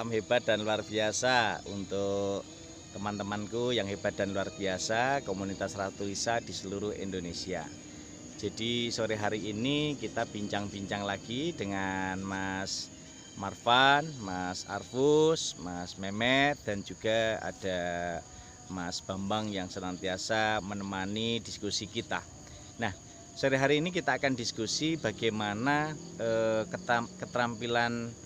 Salam hebat dan luar biasa untuk teman-temanku yang hebat dan luar biasa, komunitas Ratu Lisa di seluruh Indonesia. Jadi sore hari ini kita bincang-bincang lagi dengan Mas Marvan, Mas Arfus, Mas Memet, dan juga ada Mas Bambang yang senantiasa menemani diskusi kita. Nah, sore hari ini kita akan diskusi bagaimana keterampilan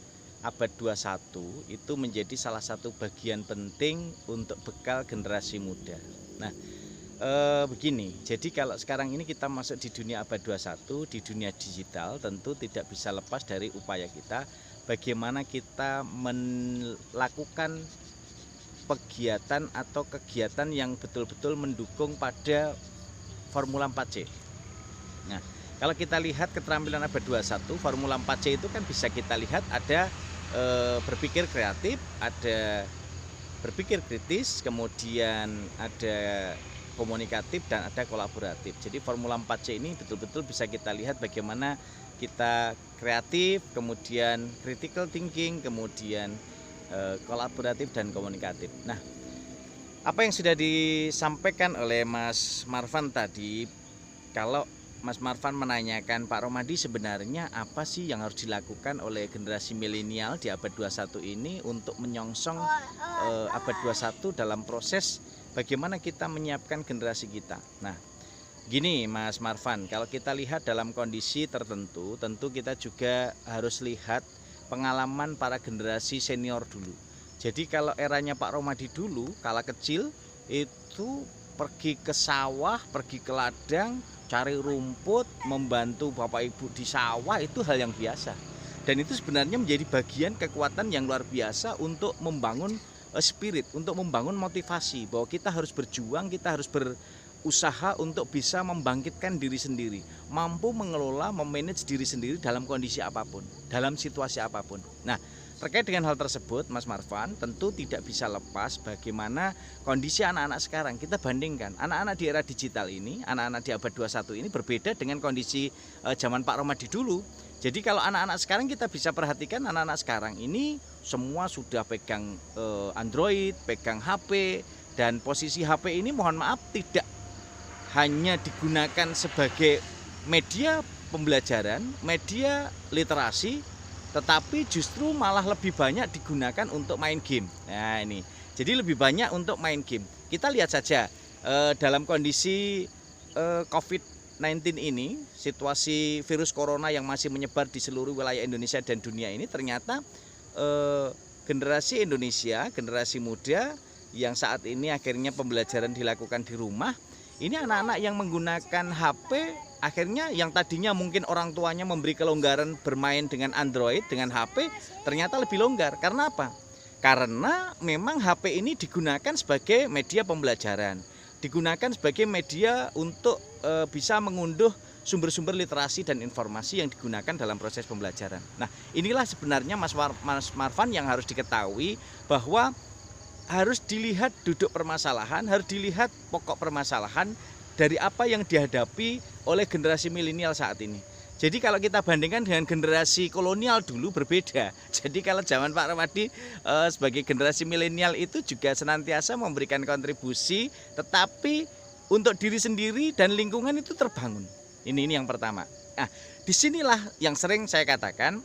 abad 21 itu menjadi salah satu bagian penting untuk bekal generasi muda. Nah, begini, jadi kalau sekarang ini kita masuk di dunia abad 21, di dunia digital, tentu tidak bisa lepas dari upaya kita bagaimana kita melakukan kegiatan atau kegiatan yang betul-betul mendukung pada Formula 4C. Nah, kalau kita lihat keterampilan abad 21, Formula 4C itu kan bisa kita lihat ada berpikir kreatif, ada berpikir kritis, kemudian ada komunikatif, dan ada kolaboratif. Jadi Formula 4C ini betul-betul bisa kita lihat bagaimana kita kreatif, kemudian critical thinking, kemudian kolaboratif dan komunikatif. Nah, apa yang sudah disampaikan oleh Mas Marvan tadi, kalau Mas Marvan menanyakan Pak Romadi sebenarnya apa sih yang harus dilakukan oleh generasi milenial di abad 21 ini untuk menyongsong abad 21 dalam proses bagaimana kita menyiapkan generasi kita. Nah, gini Mas Marvan, kalau kita lihat dalam kondisi tertentu, tentu kita juga harus lihat pengalaman para generasi senior dulu. Jadi kalau eranya Pak Romadi dulu, kala kecil itu pergi ke sawah, pergi ke ladang, cari rumput, membantu bapak ibu di sawah, itu hal yang biasa. Dan itu sebenarnya menjadi bagian kekuatan yang luar biasa untuk membangun spirit, untuk membangun motivasi bahwa kita harus berjuang, kita harus berusaha untuk bisa membangkitkan diri sendiri, mampu mengelola, memanage diri sendiri dalam kondisi apapun, dalam situasi apapun. Nah, terkait dengan hal tersebut, Mas Marvan, tentu tidak bisa lepas bagaimana kondisi anak-anak sekarang. Kita bandingkan, anak-anak di era digital ini, anak-anak di abad 21 ini berbeda dengan kondisi zaman Pak Romadi dulu. Jadi kalau anak-anak sekarang kita bisa perhatikan, anak-anak sekarang ini semua sudah pegang Android, pegang HP, dan posisi HP ini mohon maaf tidak hanya digunakan sebagai media pembelajaran, media literasi, tetapi justru malah lebih banyak digunakan untuk main game. Nah ini, jadi lebih banyak untuk main game. Kita lihat saja dalam kondisi COVID-19 ini, situasi virus corona yang masih menyebar di seluruh wilayah Indonesia dan dunia ini, ternyata generasi Indonesia, generasi muda yang saat ini akhirnya pembelajaran dilakukan di rumah, ini anak-anak yang menggunakan HP, akhirnya yang tadinya mungkin orang tuanya memberi kelonggaran bermain dengan Android, dengan HP, ternyata lebih longgar. Karena apa? Karena memang HP ini digunakan sebagai media pembelajaran, digunakan sebagai media untuk bisa mengunduh sumber-sumber literasi dan informasi yang digunakan dalam proses pembelajaran. Nah, inilah sebenarnya Mas Marvan yang harus diketahui bahwa harus dilihat duduk permasalahan, harus dilihat pokok permasalahan dari apa yang dihadapi oleh generasi milenial saat ini. Jadi kalau kita bandingkan dengan generasi kolonial dulu berbeda. Jadi kalau zaman Pak Romadi sebagai generasi milenial itu juga senantiasa memberikan kontribusi, tetapi untuk diri sendiri dan lingkungan itu terbangun. Ini yang pertama. Nah, disinilah yang sering saya katakan,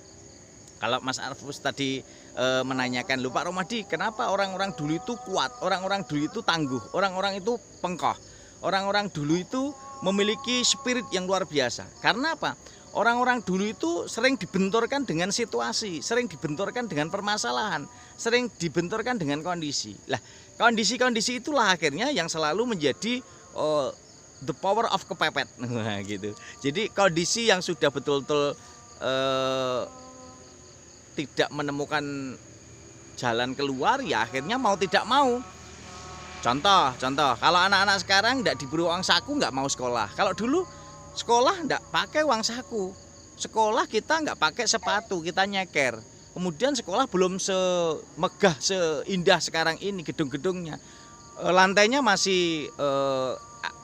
kalau Mas Arfus tadi menanyakan, lupa Pak Romadi, kenapa orang-orang dulu itu kuat, orang-orang dulu itu tangguh, orang-orang itu pengkoh, orang-orang dulu itu memiliki spirit yang luar biasa. Karena apa? Orang-orang dulu itu sering dibenturkan dengan situasi, sering dibenturkan dengan permasalahan, sering dibenturkan dengan kondisi. Lah, kondisi-kondisi itulah akhirnya yang selalu menjadi the power of kepepet. Nah, gitu. Jadi kondisi yang sudah betul-betul tidak menemukan jalan keluar, ya akhirnya mau tidak mau. Contoh, kalau anak-anak sekarang tidak diberi uang saku nggak mau sekolah. Kalau dulu sekolah nggak pakai uang saku, sekolah kita nggak pakai sepatu, kita nyeker. Kemudian sekolah belum semegah, seindah sekarang ini gedung-gedungnya. Lantainya masih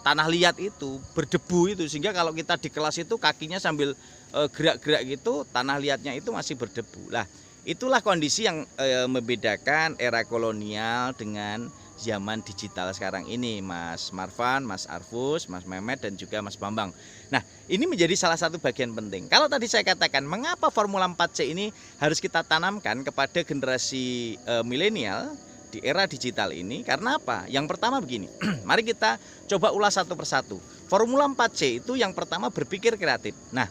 tanah liat itu, berdebu itu, sehingga kalau kita di kelas itu kakinya sambil gerak-gerak gitu, tanah liatnya itu masih berdebu. Lah, itulah kondisi yang membedakan era kolonial dengan zaman digital sekarang ini, Mas Marvan, Mas Arfus, Mas Mehmet, dan juga Mas Bambang. Nah, ini menjadi salah satu bagian penting. Kalau tadi saya katakan, mengapa Formula 4C ini harus kita tanamkan kepada generasi milenial di era digital ini? Karena apa? Yang pertama begini, mari kita coba ulas satu persatu. Formula 4C itu yang pertama berpikir kreatif. Nah,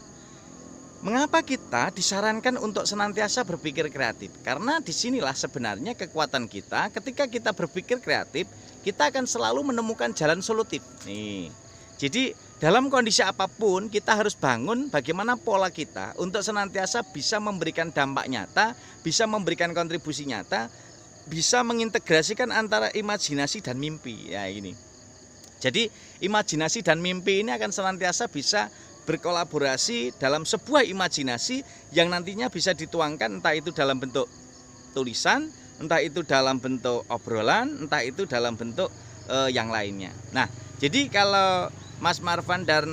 mengapa kita disarankan untuk senantiasa berpikir kreatif? Karena disinilah sebenarnya kekuatan kita. Ketika kita berpikir kreatif, kita akan selalu menemukan jalan solutif. Nih, jadi dalam kondisi apapun kita harus bangun bagaimana pola kita untuk senantiasa bisa memberikan dampak nyata, bisa memberikan kontribusi nyata, bisa mengintegrasikan antara imajinasi dan mimpi. Ya ini. Jadi imajinasi dan mimpi ini akan senantiasa bisa berkolaborasi dalam sebuah imajinasi yang nantinya bisa dituangkan entah itu dalam bentuk tulisan, entah itu dalam bentuk obrolan, entah itu dalam bentuk yang lainnya. Nah, jadi kalau Mas Marvan dan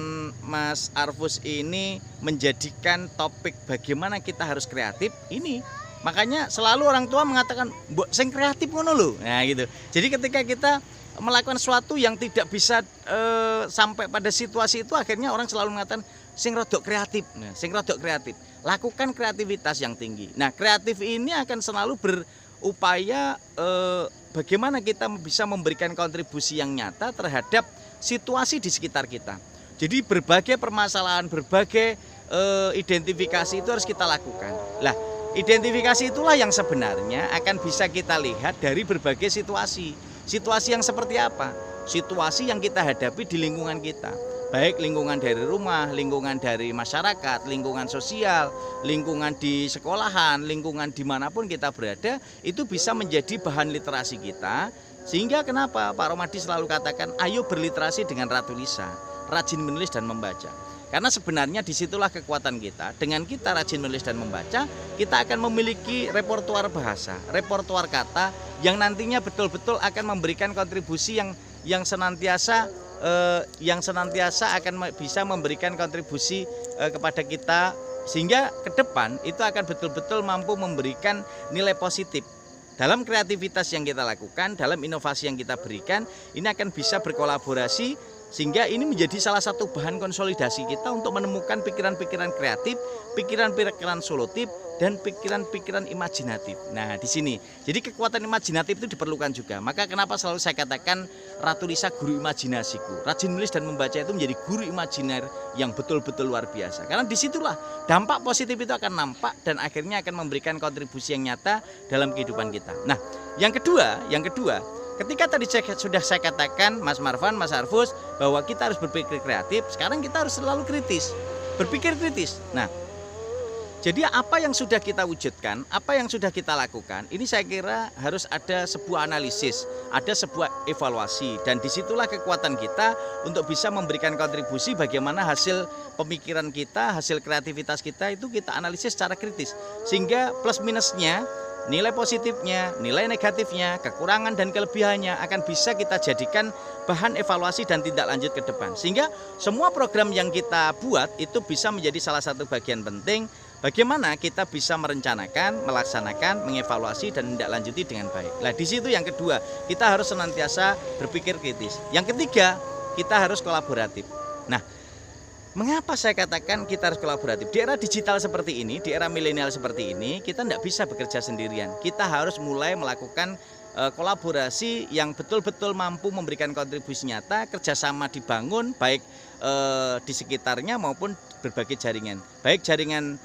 Mas Arfus ini menjadikan topik bagaimana kita harus kreatif, ini makanya selalu orang tua mengatakan, "Mbok sing kreatif ngono lho." Nah, gitu. Jadi ketika kita melakukan sesuatu yang tidak bisa sampai pada situasi itu, akhirnya orang selalu mengatakan sing rodok kreatif. Nah, sing rodok kreatif. Lakukan kreativitas yang tinggi. Nah, kreatif ini akan selalu berupaya bagaimana kita bisa memberikan kontribusi yang nyata terhadap situasi di sekitar kita. Jadi berbagai permasalahan, berbagai identifikasi itu harus kita lakukan. Lah, identifikasi itulah yang sebenarnya akan bisa kita lihat dari berbagai situasi. Situasi yang seperti apa? Situasi yang kita hadapi di lingkungan kita. Baik lingkungan dari rumah, lingkungan dari masyarakat, lingkungan sosial, lingkungan di sekolahan, lingkungan dimanapun kita berada, itu bisa menjadi bahan literasi kita. Sehingga kenapa Pak Romadi selalu katakan, ayo berliterasi dengan Ratu Lisa, rajin menulis dan membaca. Karena sebenarnya disitulah kekuatan kita. Dengan kita rajin menulis dan membaca, kita akan memiliki repertuar bahasa, repertuar kata yang nantinya betul-betul akan memberikan kontribusi yang senantiasa akan bisa memberikan kontribusi kepada kita, sehingga ke depan itu akan betul-betul mampu memberikan nilai positif. Dalam kreativitas yang kita lakukan, dalam inovasi yang kita berikan, ini akan bisa berkolaborasi. Sehingga ini menjadi salah satu bahan konsolidasi kita untuk menemukan pikiran-pikiran kreatif, pikiran-pikiran solutif, dan pikiran-pikiran imajinatif. Nah, di sini. Jadi kekuatan imajinatif itu diperlukan juga. Maka kenapa selalu saya katakan Ratu Lisa guru imajinasiku. Rajin menulis dan membaca itu menjadi guru imajiner yang betul-betul luar biasa. Karena disitulah dampak positif itu akan nampak dan akhirnya akan memberikan kontribusi yang nyata dalam kehidupan kita. Nah, yang kedua, ketika tadi sudah saya katakan Mas Marvan, Mas Arfus, bahwa kita harus berpikir kreatif, sekarang kita harus selalu kritis, berpikir kritis. Nah, jadi apa yang sudah kita wujudkan, apa yang sudah kita lakukan, ini saya kira harus ada sebuah analisis, ada sebuah evaluasi, dan disitulah kekuatan kita untuk bisa memberikan kontribusi bagaimana hasil pemikiran kita, hasil kreativitas kita itu kita analisis secara kritis, sehingga plus minusnya, nilai positifnya, nilai negatifnya, kekurangan dan kelebihannya akan bisa kita jadikan bahan evaluasi dan tindak lanjut ke depan. Sehingga semua program yang kita buat itu bisa menjadi salah satu bagian penting bagaimana kita bisa merencanakan, melaksanakan, mengevaluasi dan tindak lanjuti dengan baik. Nah, di situ yang kedua, kita harus senantiasa berpikir kritis. Yang ketiga, kita harus kolaboratif. Nah, mengapa saya katakan kita harus kolaboratif? Di era digital seperti ini, di era milenial seperti ini, kita tidak bisa bekerja sendirian. Kita harus mulai melakukan kolaborasi yang betul-betul mampu memberikan kontribusi nyata, kerjasama dibangun, baik di sekitarnya maupun berbagai jaringan. Baik jaringan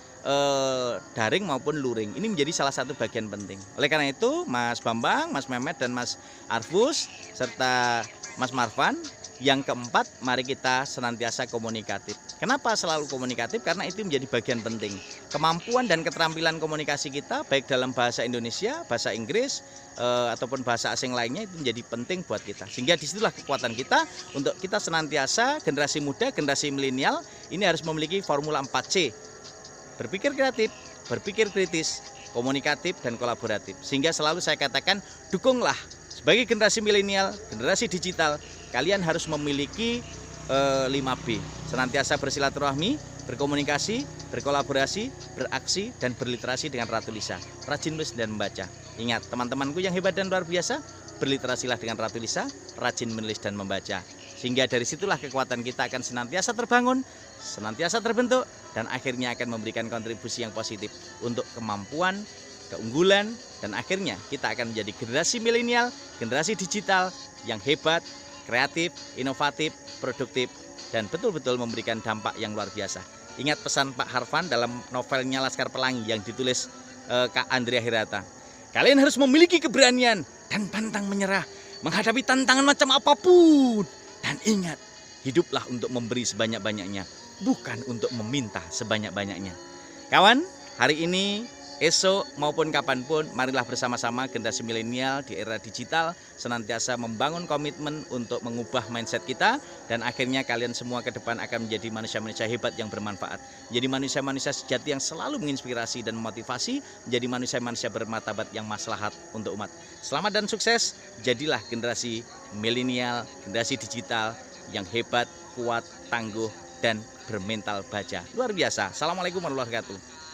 daring maupun luring. Ini menjadi salah satu bagian penting. Oleh karena itu, Mas Bambang, Mas Mehmet, dan Mas Arfus, serta Mas Marvan, yang keempat, mari kita senantiasa komunikatif. Kenapa selalu komunikatif? Karena itu menjadi bagian penting. Kemampuan dan keterampilan komunikasi kita, baik dalam bahasa Indonesia, bahasa Inggris, ataupun bahasa asing lainnya, itu menjadi penting buat kita. Sehingga disitulah kekuatan kita untuk kita senantiasa, generasi muda, generasi milenial, ini harus memiliki formula 4C. Berpikir kreatif, berpikir kritis, komunikatif, dan kolaboratif. Sehingga selalu saya katakan, dukunglah sebagai generasi milenial, generasi digital, kalian harus memiliki 5B. Senantiasa bersilaturahmi, berkomunikasi, berkolaborasi, beraksi, dan berliterasi dengan Ratu Lisa. Rajin menulis dan membaca. Ingat, teman-temanku yang hebat dan luar biasa, berliterasilah dengan Ratu Lisa, rajin menulis dan membaca. Sehingga dari situlah kekuatan kita akan senantiasa terbangun, senantiasa terbentuk, dan akhirnya akan memberikan kontribusi yang positif untuk kemampuan, keunggulan, dan akhirnya kita akan menjadi generasi milenial, generasi digital yang hebat, kreatif, inovatif, produktif, dan betul-betul memberikan dampak yang luar biasa. Ingat pesan Pak Harvan dalam novelnya Laskar Pelangi yang ditulis Kak Andrea Hirata. Kalian harus memiliki keberanian dan pantang menyerah menghadapi tantangan macam apapun. Dan ingat, hiduplah untuk memberi sebanyak-banyaknya, bukan untuk meminta sebanyak-banyaknya. Kawan, hari ini, esok maupun kapanpun, marilah bersama-sama generasi milenial di era digital senantiasa membangun komitmen untuk mengubah mindset kita, dan akhirnya kalian semua ke depan akan menjadi manusia-manusia hebat yang bermanfaat, menjadi manusia-manusia sejati yang selalu menginspirasi dan memotivasi, menjadi manusia-manusia bermartabat yang maslahat untuk umat. Selamat dan sukses, jadilah generasi milenial, generasi digital yang hebat, kuat, tangguh, dan bermental baja. Luar biasa. Assalamualaikum warahmatullahi wabarakatuh.